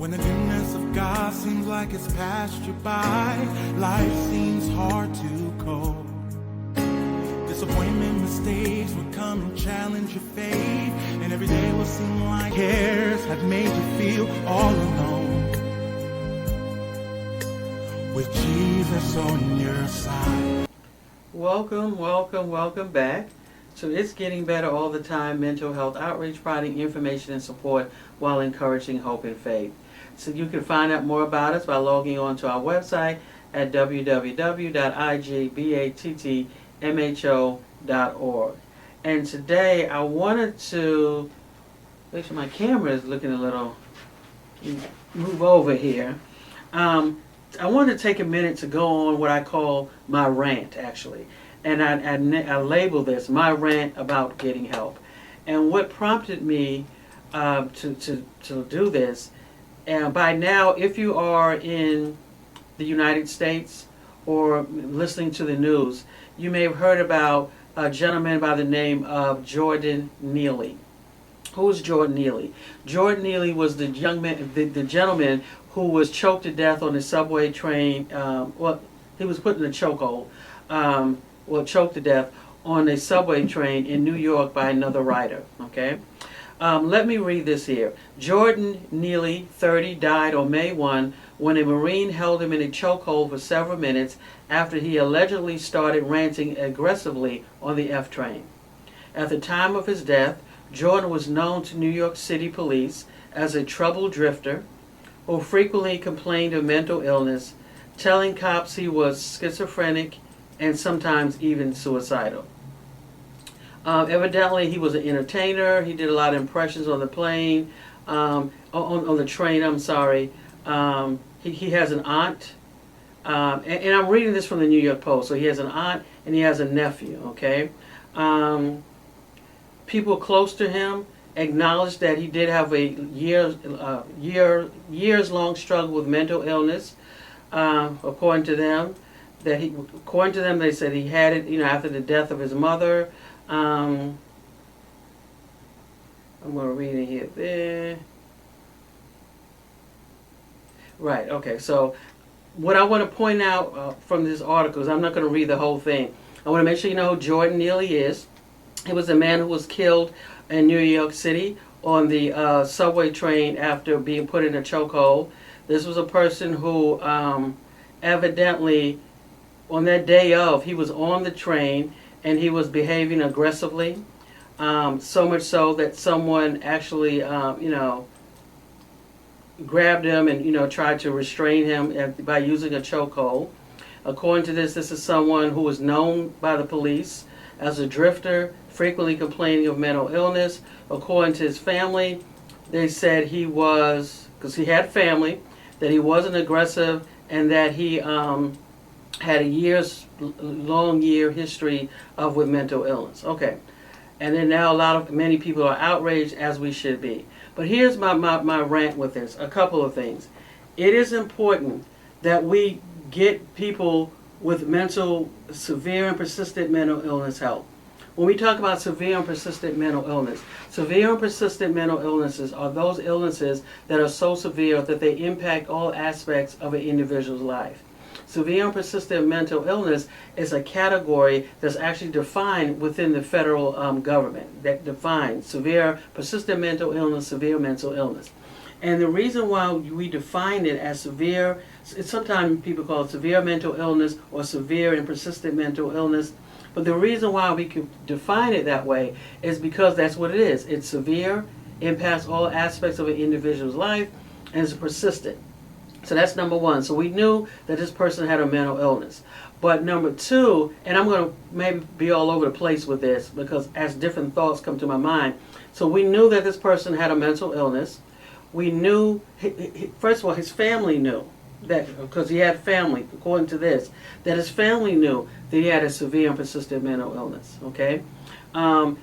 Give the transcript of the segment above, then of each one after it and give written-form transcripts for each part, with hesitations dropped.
When the goodness of God seems like it's passed you by, life seems hard to cope. Disappointment, mistakes will come and challenge your faith, and every day will seem like cares have made you feel all alone. With Jesus on your side. Welcome back. So It's Getting Better All the Time Mental Health Outreach, providing information and support while encouraging hope and faith. So you can find out more about us by logging on to our website at www.igbattmho.org. And today I wanted to make sure my camera is looking a little, move over here. I wanted to take a minute to go on what I call my rant, actually. And I label this my rant about getting help. And what prompted me to do this, and by now, if you are in the United States or listening to the news, you may have heard about a gentleman by the name of Jordan Neely. Who's Jordan Neely? Jordan Neely was the young man, the gentleman who was choked to death on the subway train. He was put in a chokehold. Choked to death on a subway train in New York by another rider. Okay, let me read this here. Jordan Neely, 30, died on May 1 when a Marine held him in a chokehold for several minutes after he allegedly started ranting aggressively on the F train. At the time of his death, Jordan was known to New York City police as a troubled drifter who frequently complained of mental illness, telling cops he was schizophrenic and sometimes even suicidal. Evidently, he was an entertainer. He did a lot of impressions on the plane, on the train. I'm sorry. He has an aunt, and I'm reading this from the New York Post. So he has an aunt and he has a nephew. Okay, people close to him acknowledged that he did have a years-long struggle with mental illness. According to them, they said he had it, after the death of his mother. I'm going to read it here. There. Right, okay. So what I want to point out from this article is, I'm not going to read the whole thing. I want to make sure you know who Jordan Neely is. He was a man who was killed in New York City on the subway train after being put in a chokehold. This was a person who evidently, on that day of, he was on the train and he was behaving aggressively, so much so that someone actually, grabbed him and, tried to restrain him by using a chokehold. According to this is someone who was known by the police as a drifter, frequently complaining of mental illness. According to his family, they said he was, because he had family, that he wasn't aggressive and that he had a long year history with mental illness. Okay, and then now many people are outraged, as we should be. But here's my rant with this. A couple of things. It is important that we get people with severe and persistent mental illness help. When we talk about severe and persistent mental illnesses are those illnesses that are so severe that they impact all aspects of an individual's life. Severe and persistent mental illness is a category that's actually defined within the federal government that defines severe persistent mental illness, severe mental illness. And the reason why we define it as severe, sometimes people call it severe mental illness or severe and persistent mental illness, but the reason why we can define it that way is because that's what it is. It's severe, impacts all aspects of an individual's life, and it's persistent. So that's number one. So we knew that this person had a mental illness. But number two, and I'm going to maybe be all over the place with this because as different thoughts come to my mind. So we knew that this person had a mental illness. We knew, first of all, his family knew that, because he had family, according to this, that his family knew that he had a severe and persistent mental illness. Okay?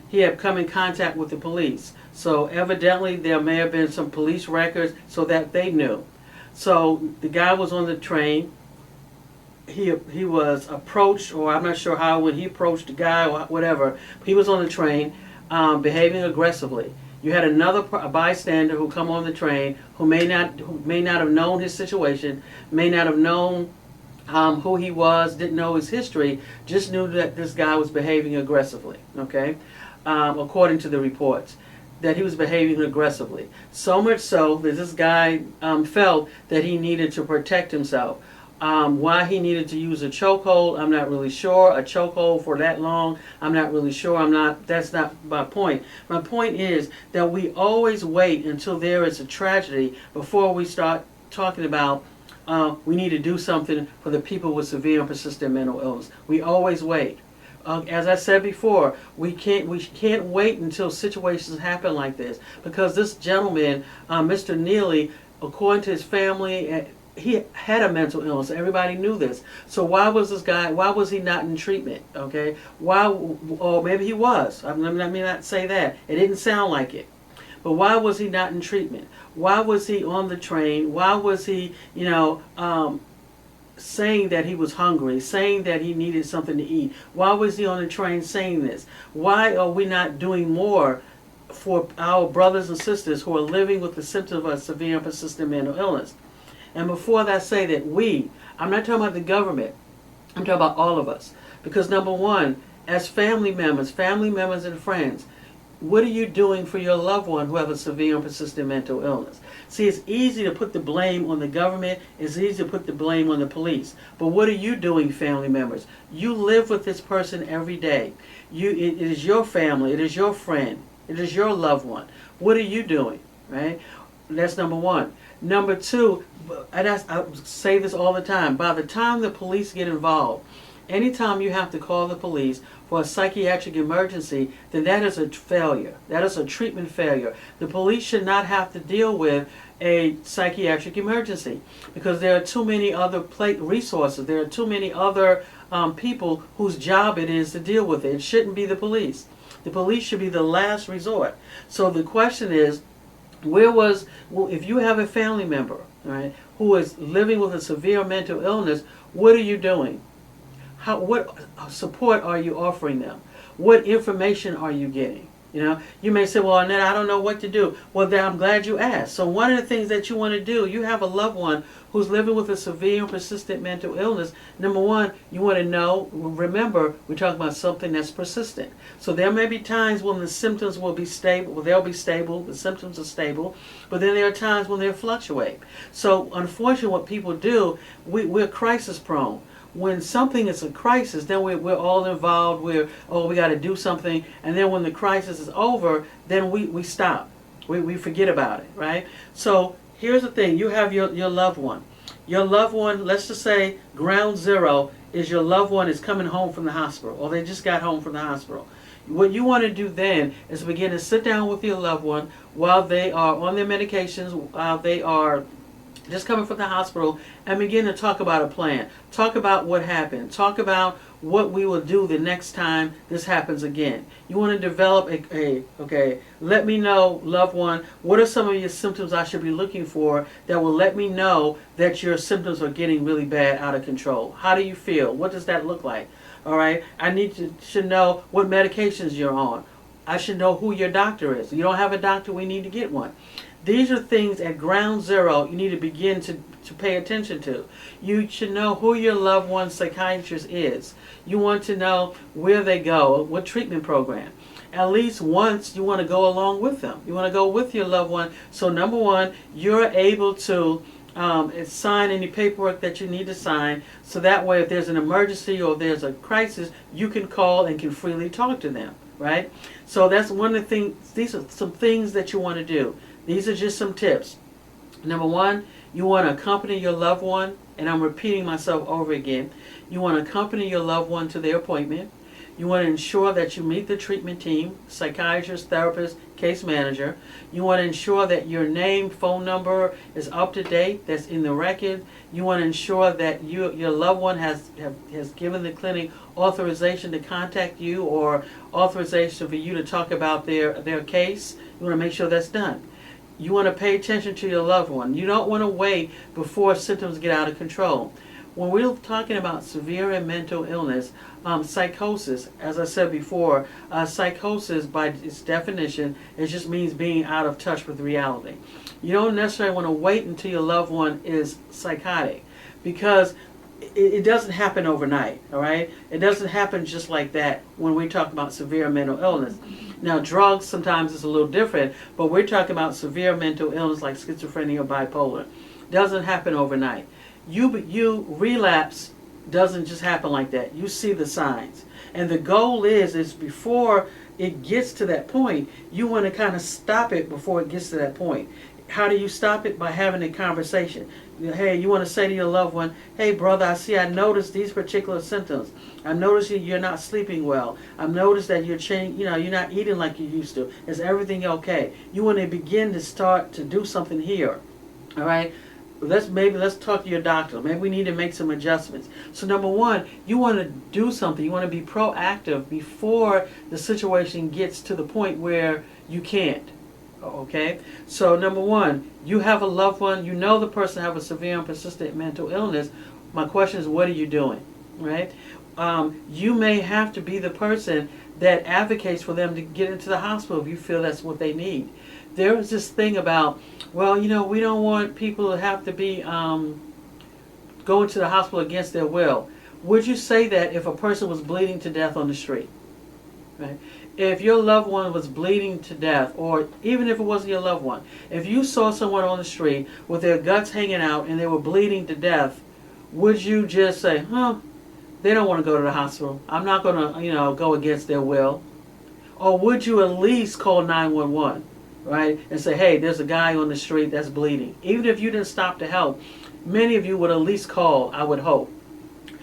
He had come in contact with the police. So evidently there may have been some police records so that they knew. So the guy was on the train. He was approached, or I'm not sure how, when he approached the guy or whatever. He was on the train, behaving aggressively. You had another a bystander who come on the train who may not have known his situation, may not have known who he was, didn't know his history, just knew that this guy was behaving aggressively, okay? According to the reports, that he was behaving aggressively. So much so that this guy felt that he needed to protect himself. Why he needed to use a chokehold, I'm not really sure. A chokehold for that long, I'm not really sure. That's not my point. My point is that we always wait until there is a tragedy before we start talking about we need to do something for the people with severe and persistent mental illness. We always wait. As I said before, we can't wait until situations happen like this, because this gentleman, Mr. Neely, according to his family, he had a mental illness. Everybody knew this. So why was he not in treatment? Okay, or maybe he was. Let me not say that. It didn't sound like it. But why was he not in treatment? Why was he on the train? Why was he, saying that he was hungry, saying that he needed something to eat? Why was he on the train saying this? Why are we not doing more for our brothers and sisters who are living with the symptoms of a severe and persistent mental illness? And before I say that I'm not talking about the government, I'm talking about all of us. Because number one, as family members and friends, what are you doing for your loved one who have a severe and persistent mental illness? See, it's easy to put the blame on the government. It's easy to put the blame on the police. But what are you doing, family members? You live with this person every day. It is your family. It is your friend. It is your loved one. What are you doing, right? That's number one. Number two, and I say this all the time, by the time the police get involved, anytime you have to call the police for a psychiatric emergency, then that is a failure. That is a treatment failure. The police should not have to deal with a psychiatric emergency because there are too many other resources. There are too many other people whose job it is to deal with it. It shouldn't be the police. The police should be the last resort. So the question is, if you have a family member, right, who is living with a severe mental illness, what are you doing? What support are you offering them? What information are you getting? You may say, well, Annette, I don't know what to do. Well, then I'm glad you asked. So one of the things that you want to do, you have a loved one who's living with a severe and persistent mental illness. Number one, you want to remember, we're talking about something that's persistent. So there may be times when the symptoms will be stable, they'll be stable, the symptoms are stable, but then there are times when they fluctuate. So unfortunately, what people do, we're crisis prone. When something is a crisis, then we're all involved. We got to do something. And then when the crisis is over, then we stop. We forget about it, right? So here's the thing. You have your loved one. Your loved one, let's just say ground zero is your loved one is coming home from the hospital, or they just got home from the hospital. What you want to do then is begin to sit down with your loved one while they are on their medications, while they are just coming from the hospital, and begin to talk about a plan. Talk about what happened. Talk about what we will do the next time this happens again. You want to develop let me know, loved one, what are some of your symptoms I should be looking for that will let me know that your symptoms are getting really bad, out of control? How do you feel? What does that look like? All right, should know what medications you're on. I should know who your doctor is. You don't have a doctor, we need to get one. These are things at ground zero you need to begin to pay attention to. You should know who your loved one's psychiatrist is. You want to know where they go, what treatment program. At least once you want to go along with them. You want to go with your loved one. So number one, you're able to sign any paperwork that you need to sign, so that way if there's an emergency or there's a crisis, you can call and can freely talk to them, right? So that's one of the things. These are some things that you want to do. These are just some tips. Number one, you want to accompany your loved one, and I'm repeating myself over again. You want to accompany your loved one to their appointment. You want to ensure that you meet the treatment team, psychiatrist, therapist, case manager. You want to ensure that your name, phone number is up to date, that's in the record. You want to ensure that your loved one has given the clinic authorization to contact you, or authorization for you to talk about their case. You want to make sure that's done. You want to pay attention to your loved one. You don't want to wait before symptoms get out of control. when we're talking about severe and mental illness, psychosis, as I said before, psychosis by its definition, it just means being out of touch with reality. You don't necessarily want to wait until your loved one is psychotic, because it doesn't happen overnight, all right? It doesn't happen just like that when we talk about severe mental illness. Now, drugs sometimes is a little different, but we're talking about severe mental illness like schizophrenia or bipolar. Doesn't happen overnight. You relapse doesn't just happen like that. You see the signs. And the goal is before it gets to that point, you want to kind of stop it before it gets to that point. How do you stop it? By having a conversation. Hey, you want to say to your loved one, hey brother, I noticed these particular symptoms. I noticed you're not sleeping well. I've noticed that you're not eating like you used to. Is everything okay? You want to begin to start to do something here. All right? Let's talk to your doctor. Maybe we need to make some adjustments. So number one, you want to do something. You want to be proactive before the situation gets to the point where you can't. Okay? So number one, you have a loved one. You know the person have a severe and persistent mental illness. My question is, what are you doing? Right? You may have to be the person that advocates for them to get into the hospital if you feel that's what they need. There is this thing about, well, we don't want people to have to be going to the hospital against their will. Would you say that if a person was bleeding to death on the street? Right? If your loved one was bleeding to death, or even if it wasn't your loved one, if you saw someone on the street with their guts hanging out and they were bleeding to death, would you just say, they don't want to go to the hospital, I'm not going to, go against their will? Or would you at least call 911, right, and say, hey, there's a guy on the street that's bleeding? Even if you didn't stop to help, many of you would at least call, I would hope.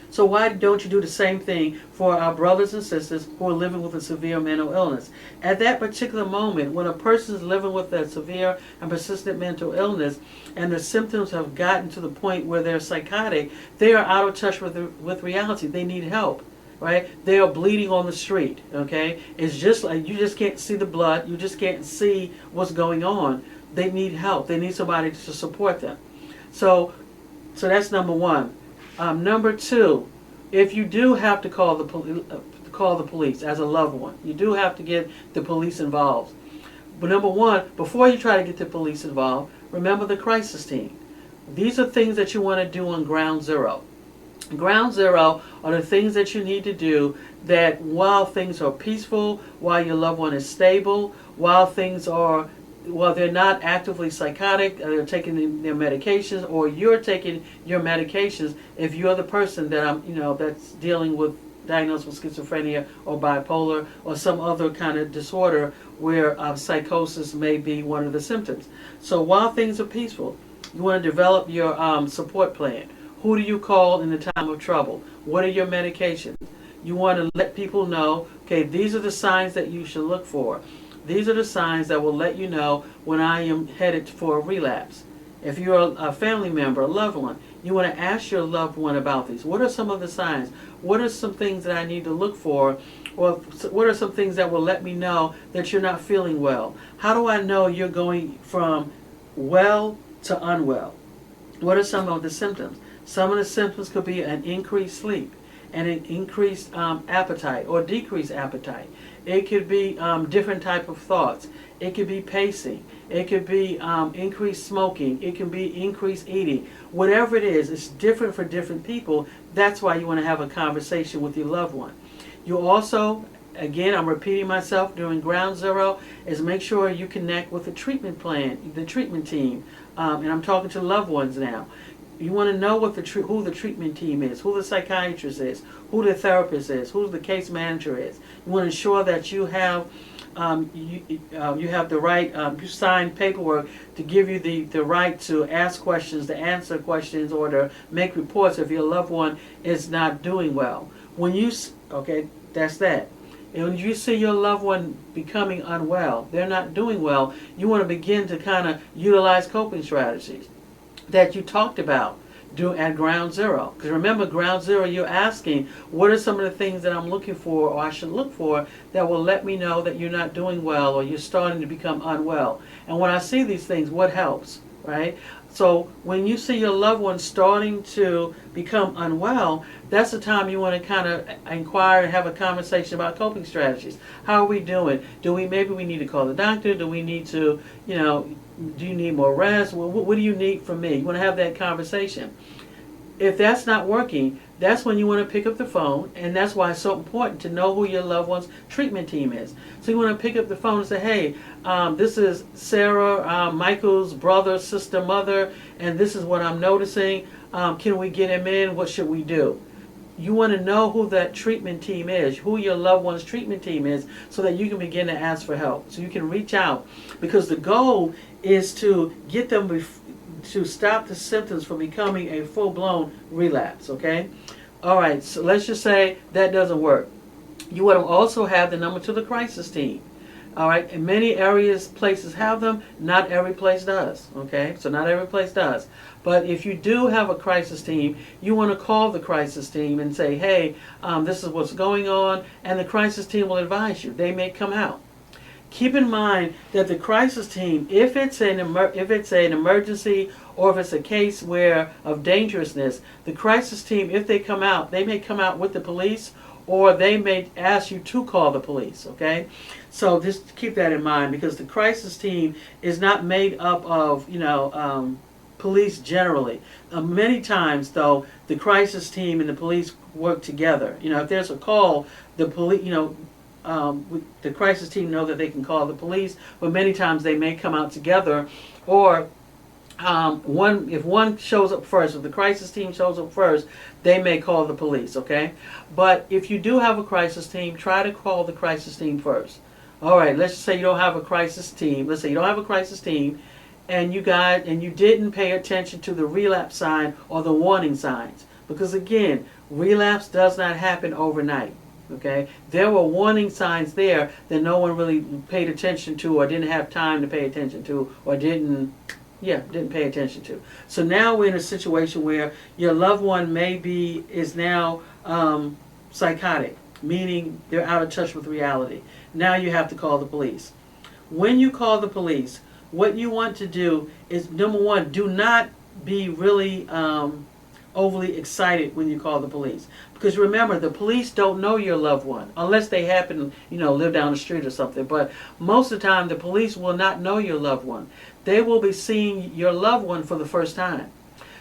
So why don't you do the same thing for our brothers and sisters who are living with a severe mental illness? At that particular moment, when a person is living with a severe and persistent mental illness and the symptoms have gotten to the point where they're psychotic, they are out of touch with reality. They need help, right? They are bleeding on the street, okay? It's just like you just can't see the blood. You just can't see what's going on. They need help. They need somebody to support them. So that's number one. Number two, if you do have to call the police as a loved one, you do have to get the police involved. But number one, before you try to get the police involved, remember the crisis team. These are things that you want to do on ground zero. Ground zero are the things that you need to do that while things are peaceful, while your loved one is stable, while they're not actively psychotic, they're taking their medications, or you're taking your medications. If you're the person that that's dealing with, diagnosed with schizophrenia or bipolar or some other kind of disorder where psychosis may be one of the symptoms. So while things are peaceful, you want to develop your support plan. Who do you call in the time of trouble? What are your medications? You want to let people know, okay, these are the signs that you should look for. These are the signs that will let you know when I am headed for a relapse. If you're a family member, a loved one, you want to ask your loved one about these. What are some of the signs? What are some things that I need to look for? Or what are some things that will let me know that you're not feeling well? How do I know you're going from well to unwell? What are some of the symptoms? Some of the symptoms could be an increased sleep and an increased appetite or decreased appetite. It could be different type of thoughts. It could be pacing. It could be increased smoking. It can be increased eating. Whatever it is, it's different for different people. That's why you want to have a conversation with your loved one. You also, again, I'm repeating myself, during ground zero, is make sure you connect with the treatment plan, the treatment team. And I'm talking to loved ones now. You want to know who the treatment team is, who the psychiatrist is, who the therapist is, who the case manager is. You want to ensure that you have you have the right, you sign paperwork to give you the right to ask questions, to answer questions, or to make reports if your loved one is not doing well. That's that. And when you see your loved one becoming unwell, they're not doing well, you want to begin to kind of utilize coping strategies that you talked about at ground zero. Because remember, ground zero, you're asking, what are some of the things that I'm looking for or I should look for that will let me know that you're not doing well or you're starting to become unwell? And when I see these things, what helps, right? So when you see your loved one starting to become unwell, that's the time you want to kind of inquire and have a conversation about coping strategies. How are we doing? Maybe we need to call the doctor? Do we need to, do you need more rest? What do you need from me? You want to have that conversation. If that's not working, that's when you want to pick up the phone, and that's why it's so important to know who your loved one's treatment team is. So you want to pick up the phone and say, hey, this is Sarah, Michael's brother, sister, mother, and this is what I'm noticing. Can we get him in? What should we do? You want to know who that treatment team is, who your loved one's treatment team is, so that you can begin to ask for help. So you can reach out, because the goal is to get them to stop the symptoms from becoming a full-blown relapse, okay? All right, so let's just say that doesn't work. You want to also have the number to the crisis team. All right, in many areas, places have them. Not every place does, okay? So not every place does. But if you do have a crisis team, you want to call the crisis team and say, hey, this is what's going on, and the crisis team will advise you. They may come out. Keep in mind that the crisis team, if it's an emergency or if it's a case of dangerousness, the crisis team, if they come out, they may come out with the police, or they may ask you to call the police, okay? So just keep that in mind, because the crisis team is not made up of, police generally. Many times, though, the crisis team and the police work together. If there's a call, the police, the crisis team know that they can call the police, but many times they may come out together, or if one shows up first, if the crisis team shows up first, they may call the police, okay? But if you do have a crisis team, try to call the crisis team first. All right, let's just say you don't have a crisis team. Let's say you don't have a crisis team, and you didn't pay attention to the relapse sign or the warning signs. Because again, relapse does not happen overnight. Okay, there were warning signs there that no one really paid attention to, or didn't have time to pay attention to, or didn't pay attention to. So now we're in a situation where your loved one is now psychotic, meaning they're out of touch with reality. Now you have to call the police. When you call the police, what you want to do is, number one, do not be really overly excited when you call the police. Because remember, the police don't know your loved one, unless they happen, live down the street or something. But most of the time, the police will not know your loved one. They will be seeing your loved one for the first time.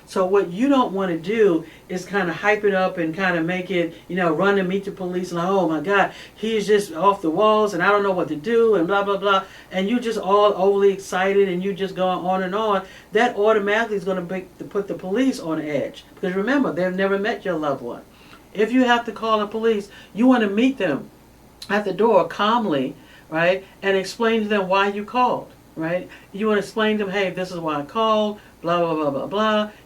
So what you don't want to do is kind of hype it up and kind of make it, run to meet the police and oh my God, he is just off the walls and I don't know what to do and blah, blah, blah. And you just all overly excited and you just going on and on. That automatically is going to put the police on edge. Because remember, they've never met your loved one. If you have to call the police, you want to meet them at the door calmly, right? And explain to them why you called, right? You want to explain to them, hey, this is why I called. Blah, blah, blah, blah,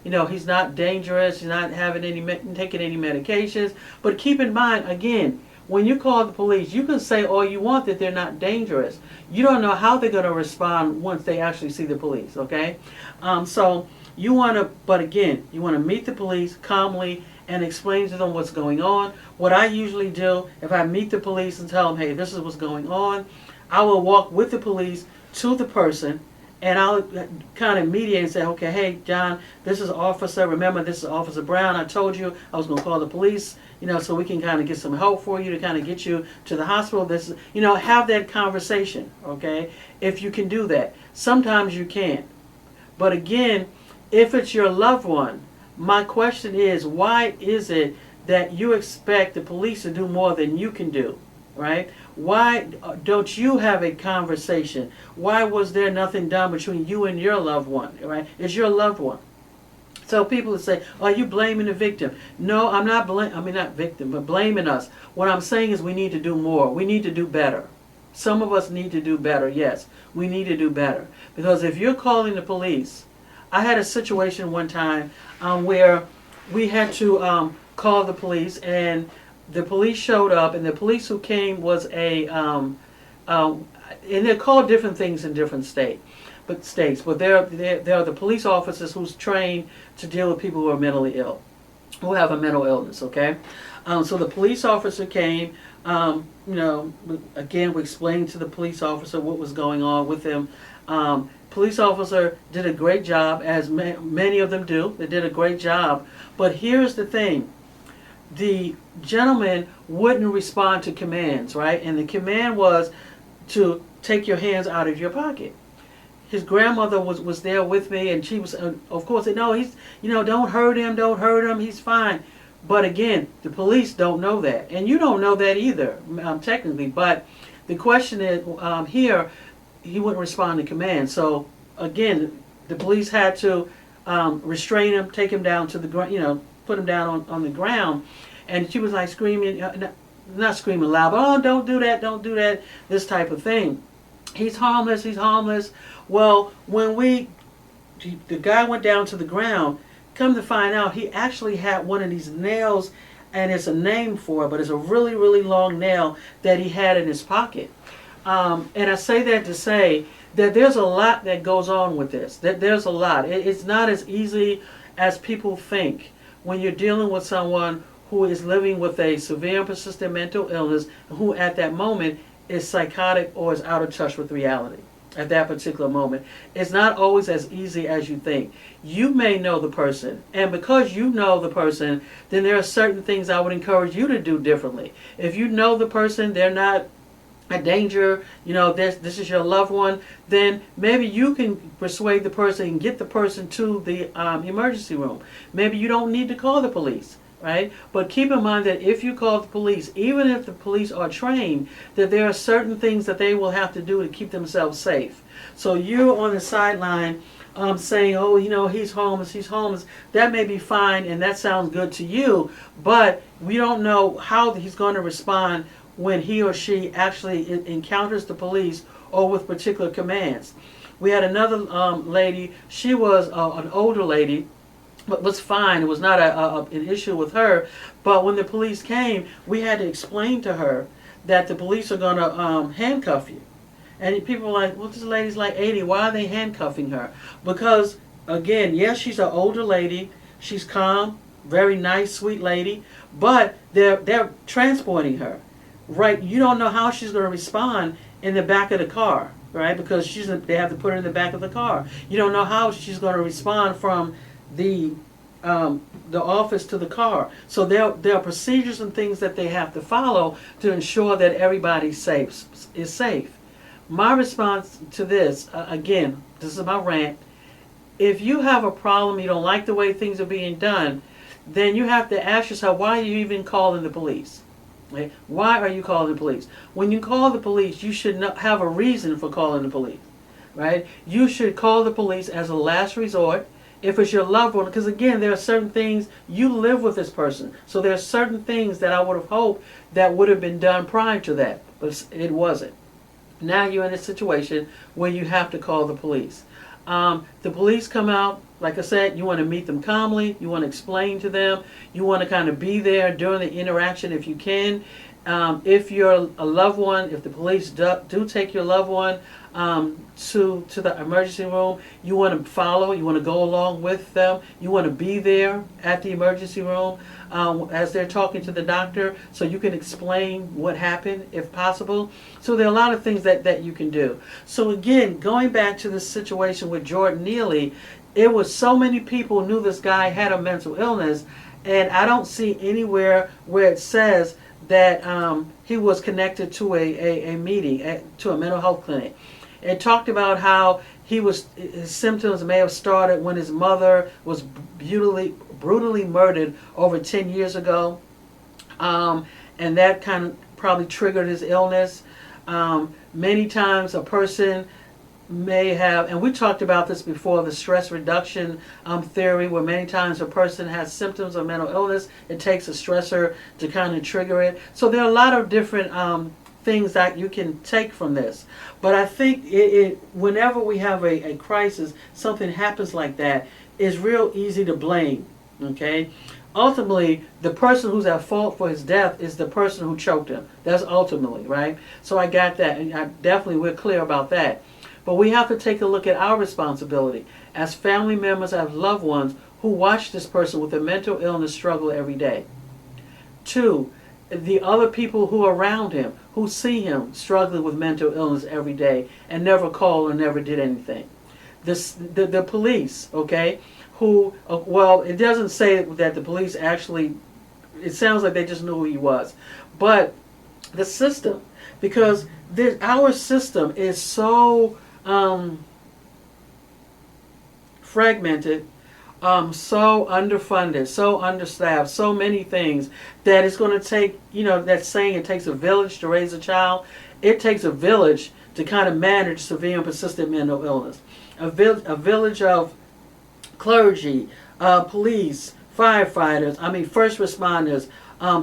blah. He's not dangerous. He's not taking any medications. But keep in mind, again, when you call the police, you can say all you want that they're not dangerous. You don't know how they're going to respond once they actually see the police, okay? So you want to meet the police calmly and explain to them what's going on. What I usually do, if I meet the police and tell them, hey, this is what's going on, I will walk with the police to the person, and I'll kind of mediate and say, okay, hey, John, this is Officer. Remember, this is Officer Brown. I told you I was going to call the police, so we can kind of get some help for you to kind of get you to the hospital. This, have that conversation, okay, if you can do that. Sometimes you can't. But again, if it's your loved one, my question is, why is it that you expect the police to do more than you can do, right? Why don't you have a conversation? Why was there nothing done between you and your loved one, right? It's your loved one. So people say, are you blaming the victim? No, I'm not not victim, but blaming us. What I'm saying is we need to do more. We need to do better. Some of us need to do better, yes. We need to do better. Because if you're calling the police, I had a situation one time where we had to call the police, and the police showed up, and the police who came was and they're called different things in different states, but they're the police officers who's trained to deal with people who are mentally ill, who have a mental illness, okay? So the police officer came, again, we explained to the police officer what was going on with him. police officer did a great job, as many of them do. They did a great job. But here's the thing. The gentleman wouldn't respond to commands, right? And the command was to take your hands out of your pocket. His grandmother was there with me, and she was, of course, said, no, he's, don't hurt him, he's fine. But again, the police don't know that. And you don't know that either, technically. But the question is, here, he wouldn't respond to commands. So, again, the police had to restrain him, take him down to the ground, put him down on the ground. And she was like screaming, not screaming loud, but, oh, don't do that, this type of thing. He's harmless. Well, when the guy went down to the ground, come to find out, he actually had one of these nails, and it's a name for it, but it's a really, really long nail that he had in his pocket. And I say that to say that there's a lot that goes on with this. That there's a lot. It's not as easy as people think when you're dealing with someone who is living with a severe and persistent mental illness, who at that moment is psychotic or is out of touch with reality. At that particular moment, it's not always as easy as you think. You may know the person, and because you know the person, then there are certain things I would encourage you to do differently. If you know the person, they're not a danger, this is your loved one, then maybe you can persuade the person and get the person to the emergency room. Maybe you don't need to call the police. Right? But keep in mind that if you call the police, even if the police are trained, that there are certain things that they will have to do to keep themselves safe. So you're on the sideline saying, oh, he's homeless. That may be fine, and that sounds good to you, but we don't know how he's going to respond when he or she actually encounters the police or with particular commands. We had another lady. She was an older lady, but was fine. It was not an issue with her. But when the police came, we had to explain to her that the police are going to handcuff you. And people were like, well, this lady's like 80. Why are they handcuffing her? Because, again, yes, she's an older lady. She's calm, very nice, sweet lady. But they're transporting her. Right? You don't know how she's going to respond in the back of the car. Right? Because they have to put her in the back of the car. You don't know how she's going to respond from the office to the car. So there are procedures and things that they have to follow to ensure that everybody is safe. My response to this, again, this is my rant. If you have a problem, you don't like the way things are being done, then you have to ask yourself, why are you even calling the police? Okay? Why are you calling the police? When you call the police, you should have a reason for calling the police. Right? You should call the police as a last resort. If it's your loved one, because again, there are certain things, you live with this person. So there are certain things that I would have hoped that would have been done prior to that, but it wasn't. Now you're in a situation where you have to call the police. The police come out, like I said, you want to meet them calmly, you want to explain to them, you want to kind of be there during the interaction if you can. If you're a loved one, if the police do take your loved one to the emergency room, you want to follow, you want to go along with them, you want to be there at the emergency room as they're talking to the doctor, so you can explain what happened if possible. So there are a lot of things that you can do. So again, going back to the situation with Jordan Neely, it was so many people knew this guy had a mental illness, and I don't see anywhere where it says that he was connected to a meeting, to a mental health clinic. It talked about how his symptoms may have started when his mother was brutally murdered over 10 years ago. And that kind of probably triggered his illness. Many times a person may have, and we talked about this before, the stress reduction theory, where many times a person has symptoms of mental illness, it takes a stressor to kind of trigger it. So there are a lot of different things that you can take from this. But I think whenever we have a crisis, something happens like that, it's real easy to blame. Okay? Ultimately, the person who's at fault for his death is the person who choked him. That's ultimately, right? So I got that, and we're clear about that. But we have to take a look at our responsibility as family members, as loved ones who watch this person with a mental illness struggle every day. 2, the other people who are around him, who see him struggling with mental illness every day and never called or never did anything. the police, okay, who, well, it doesn't say that the police actually, it sounds like they just knew who he was. But the system, because our system is so fragmented, so underfunded, so understaffed, so many things, that it's going to take, that saying, it takes a village to raise a child. It takes a village to kind of manage severe and persistent mental illness. A village of clergy, police, firefighters, first responders,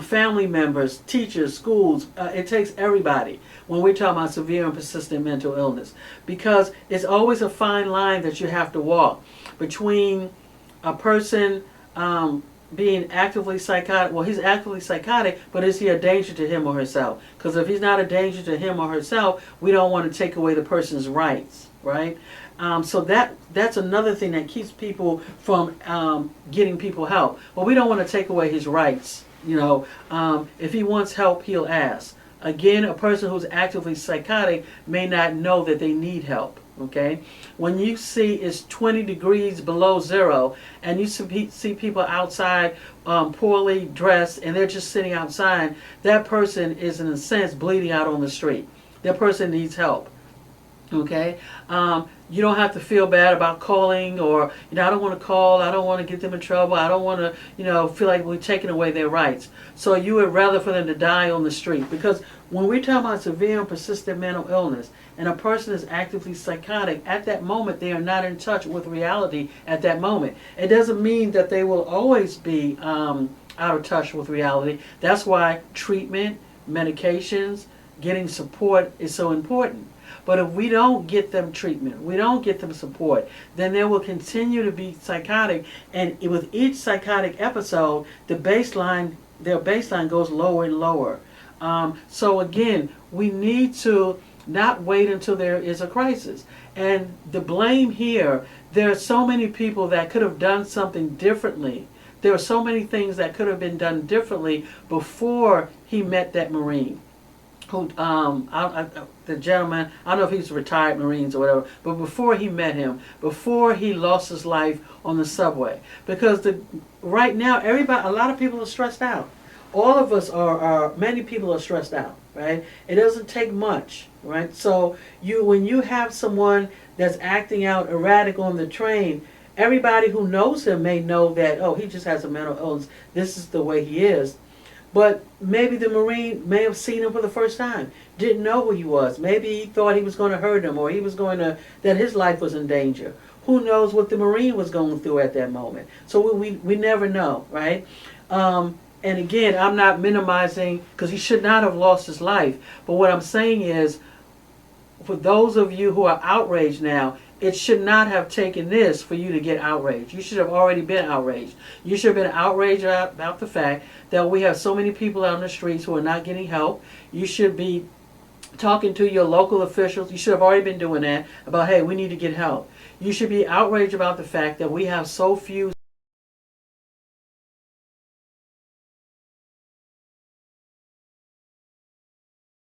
family members, teachers, schools. It takes everybody when we're talking about severe and persistent mental illness, because it's always a fine line that you have to walk between a person being actively psychotic. Well, he's actively psychotic, but is he a danger to him or herself? Because if he's not a danger to him or herself, we don't want to take away the person's rights, right? So that's another thing that keeps people from getting people help. Well, we don't want to take away his rights. If he wants help, he'll ask. Again, a person who's actively psychotic may not know that they need help. Okay, when you see it's 20 degrees below zero and you see people outside poorly dressed and they're just sitting outside, that person is in a sense bleeding out on the street. That person needs help. Okay, you don't have to feel bad about calling, or I don't want to call, I don't want to get them in trouble, I don't want to feel like we're taking away their rights. So you would rather for them to die on the street, because when we're talking about severe and persistent mental illness and a person is actively psychotic, at that moment they are not in touch with reality. At that moment, it doesn't mean that they will always be out of touch with reality. That's why treatment, medications, getting support is so important. But if we don't get them treatment, we don't get them support, then they will continue to be psychotic. And with each psychotic episode, their baseline goes lower and lower. So again, we need to not wait until there is a crisis. And the blame here, there are so many people that could have done something differently. There are so many things that could have been done differently before he met that Marine. Who, the gentleman, I don't know if he's retired Marines or whatever, but before he met him, before he lost his life on the subway. Because right now, a lot of people are stressed out. All of us many people are stressed out, right? It doesn't take much, right? So when you have someone that's acting out erratic on the train, everybody who knows him may know that, oh, he just has a mental illness. This is the way he is. But maybe the Marine may have seen him for the first time, didn't know who he was. Maybe he thought he was going to hurt him, or that his life was in danger. Who knows what the Marine was going through at that moment? So we never know, right? And again, I'm not minimizing, because he should not have lost his life. But what I'm saying is, for those of you who are outraged now, it should not have taken this for you to get outraged. You should have already been outraged. You should have been outraged about the fact that we have so many people out on the streets who are not getting help. You should be talking to your local officials. You should have already been doing that about, hey, we need to get help. You should be outraged about the fact that we have so few